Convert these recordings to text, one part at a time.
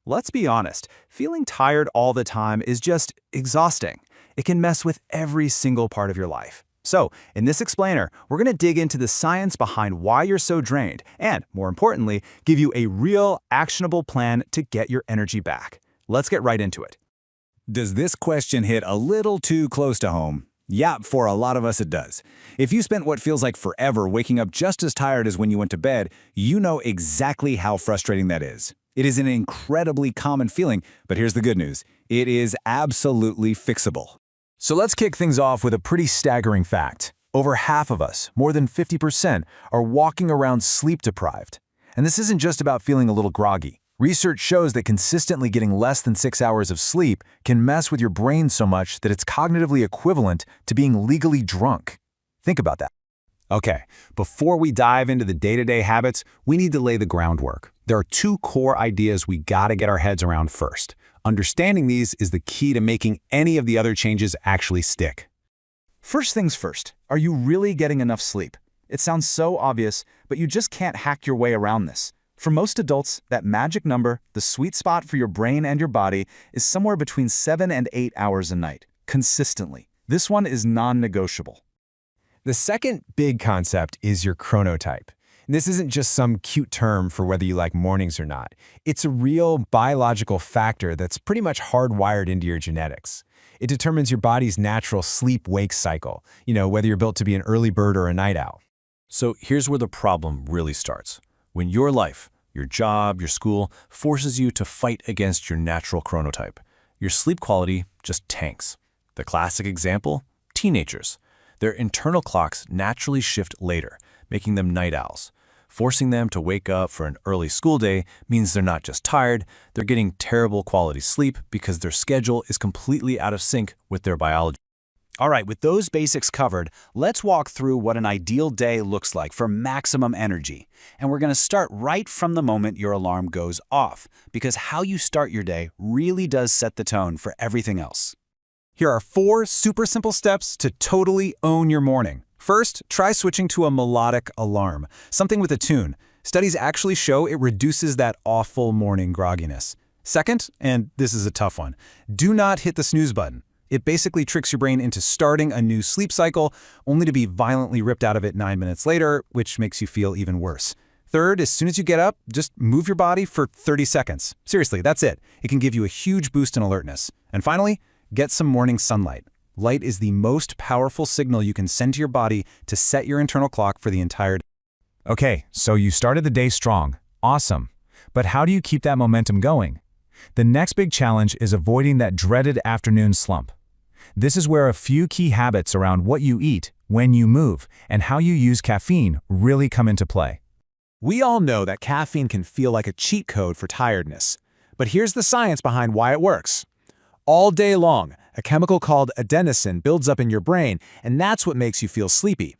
Let's be honest, feeling tired all the time is just exhausting. It can mess with every single part of your life. So, in this explainer, we're going to dig into the science behind why you're so drained and, more importantly, give you a real, actionable plan to get your energy back. Let's get right into it. Does this question hit a little too close to home? Yeah, for a lot of us it does. If you spent what feels like forever waking up just as tired as when you went to bed, you know exactly how frustrating that is. It is an incredibly common feeling, but here's the good news. It is absolutely fixable. So let's kick things off with a pretty staggering fact. Over half of us, more than 50%, are walking around sleep-deprived. And this isn't just about feeling a little groggy. Research shows that consistently getting less than 6 hours of sleep can mess with your brain so much that it's cognitively equivalent to being legally drunk. Think about that. Okay, before we dive into the day-to-day habits, we need to lay the groundwork. There are two core ideas we gotta get our heads around first. Understanding these is the key to making any of the other changes actually stick. First things first, are you really getting enough sleep? It sounds so obvious, but you just can't hack your way around this. For most adults, that magic number, the sweet spot for your brain and your body, is somewhere between 7 and 8 hours a night, consistently. This one is non-negotiable. The second big concept is your chronotype. This isn't just some cute term for whether you like mornings or not. It's a real biological factor that's pretty much hardwired into your genetics. It determines your body's natural sleep-wake cycle, whether you're built to be an early bird or a night owl. So here's where the problem really starts. When your life, your job, your school forces you to fight against your natural chronotype, your sleep quality just tanks. The classic example? Teenagers. Their internal clocks naturally shift later, making them night owls. Forcing them to wake up for an early school day means they're not just tired, they're getting terrible quality sleep because their schedule is completely out of sync with their biology. All right, with those basics covered, let's walk through what an ideal day looks like for maximum energy. And we're going to start right from the moment your alarm goes off, because how you start your day really does set the tone for everything else. Here are 4 super simple steps to totally own your morning. First, try switching to a melodic alarm, something with a tune. Studies actually show it reduces that awful morning grogginess. Second, and this is a tough one, do not hit the snooze button. It basically tricks your brain into starting a new sleep cycle, only to be violently ripped out of it 9 minutes later, which makes you feel even worse. Third, as soon as you get up, just move your body for 30 seconds. Seriously, that's it. It can give you a huge boost in alertness. And finally, get some morning sunlight. Light is the most powerful signal you can send to your body to set your internal clock for the entire day. Okay, so you started the day strong. Awesome. But how do you keep that momentum going? The next big challenge is avoiding that dreaded afternoon slump. This is where a few key habits around what you eat, when you move, and how you use caffeine really come into play. We all know that caffeine can feel like a cheat code for tiredness. But here's the science behind why it works. All day long, a chemical called adenosine builds up in your brain, and that's what makes you feel sleepy.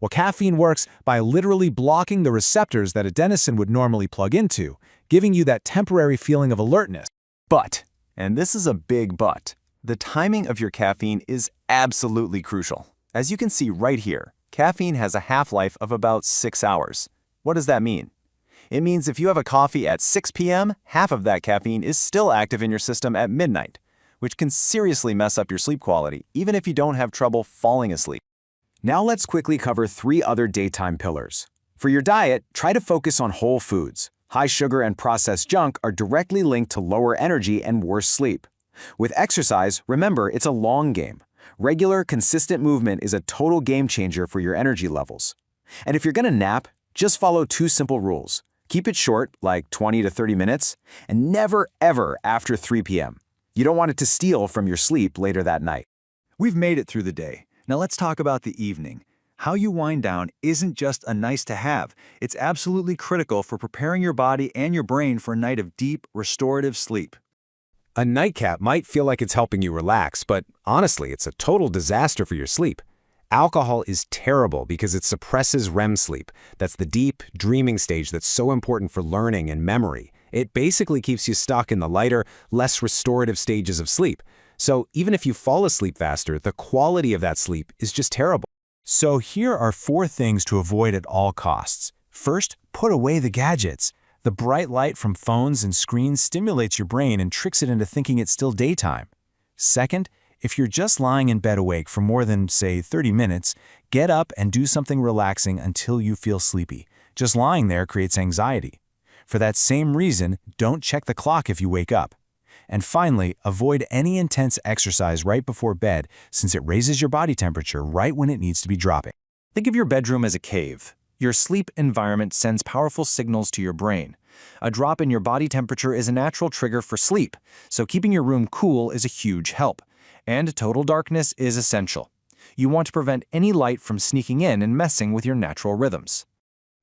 Well, caffeine works by literally blocking the receptors that adenosine would normally plug into, giving you that temporary feeling of alertness. But, and this is a big but, the timing of your caffeine is absolutely crucial. As you can see right here, caffeine has a half-life of about 6 hours. What does that mean? It means if you have a coffee at 6 p.m., half of that caffeine is still active in your system at midnight, which can seriously mess up your sleep quality, even if you don't have trouble falling asleep. Now let's quickly cover 3 other daytime pillars. For your diet, try to focus on whole foods. High sugar and processed junk are directly linked to lower energy and worse sleep. With exercise, remember it's a long game. Regular, consistent movement is a total game changer for your energy levels. And if you're gonna nap, just follow 2 simple rules. Keep it short, like 20 to 30 minutes, and never ever after 3 p.m. You don't want it to steal from your sleep later that night. We've made it through the day. Now let's talk about the evening. How you wind down isn't just a nice to have. It's absolutely critical for preparing your body and your brain for a night of deep, restorative sleep. A nightcap might feel like it's helping you relax, but honestly, it's a total disaster for your sleep. Alcohol is terrible because it suppresses REM sleep. That's the deep, dreaming stage that's so important for learning and memory. It basically keeps you stuck in the lighter, less restorative stages of sleep. So even if you fall asleep faster, the quality of that sleep is just terrible. So here are 4 things to avoid at all costs. First, put away the gadgets. The bright light from phones and screens stimulates your brain and tricks it into thinking it's still daytime. Second, if you're just lying in bed awake for more than, say, 30 minutes, get up and do something relaxing until you feel sleepy. Just lying there creates anxiety. For that same reason, don't check the clock if you wake up. And finally, avoid any intense exercise right before bed since it raises your body temperature right when it needs to be dropping. Think of your bedroom as a cave. Your sleep environment sends powerful signals to your brain. A drop in your body temperature is a natural trigger for sleep, so keeping your room cool is a huge help. And total darkness is essential. You want to prevent any light from sneaking in and messing with your natural rhythms.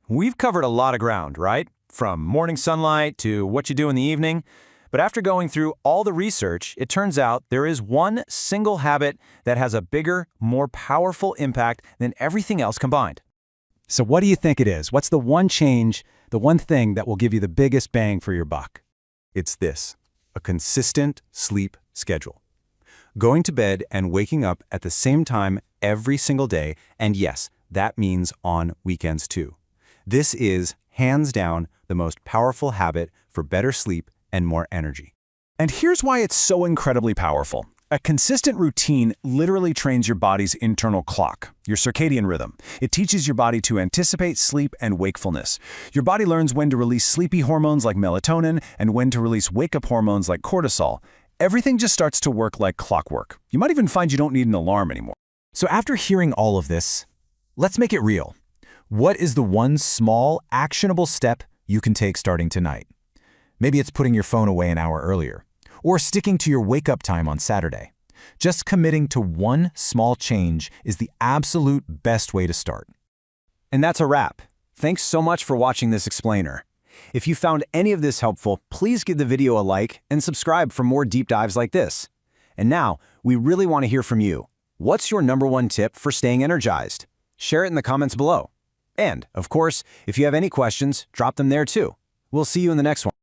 We've covered a lot of ground, right? From morning sunlight to what you do in the evening. But after going through all the research, it turns out there is one single habit that has a bigger, more powerful impact than everything else combined. So what do you think it is? What's the one change, the one thing that will give you the biggest bang for your buck? It's this: a consistent sleep schedule. Going to bed and waking up at the same time every single day, and yes, that means on weekends too. This is, hands down, the most powerful habit for better sleep and more energy. And here's why it's so incredibly powerful. A consistent routine literally trains your body's internal clock, your circadian rhythm. It teaches your body to anticipate sleep and wakefulness. Your body learns when to release sleepy hormones like melatonin and when to release wake-up hormones like cortisol. Everything just starts to work like clockwork. You might even find you don't need an alarm anymore. So after hearing all of this, let's make it real. What is the one small, actionable step you can take starting tonight? Maybe it's putting your phone away an hour earlier, or sticking to your wake-up time on Saturday. Just committing to one small change is the absolute best way to start. And that's a wrap. Thanks so much for watching this explainer. If you found any of this helpful, please give the video a like and subscribe for more deep dives like this. And now, we really want to hear from you. What's your #1 tip for staying energized? Share it in the comments below. And, of course, if you have any questions, drop them there too. We'll see you in the next one.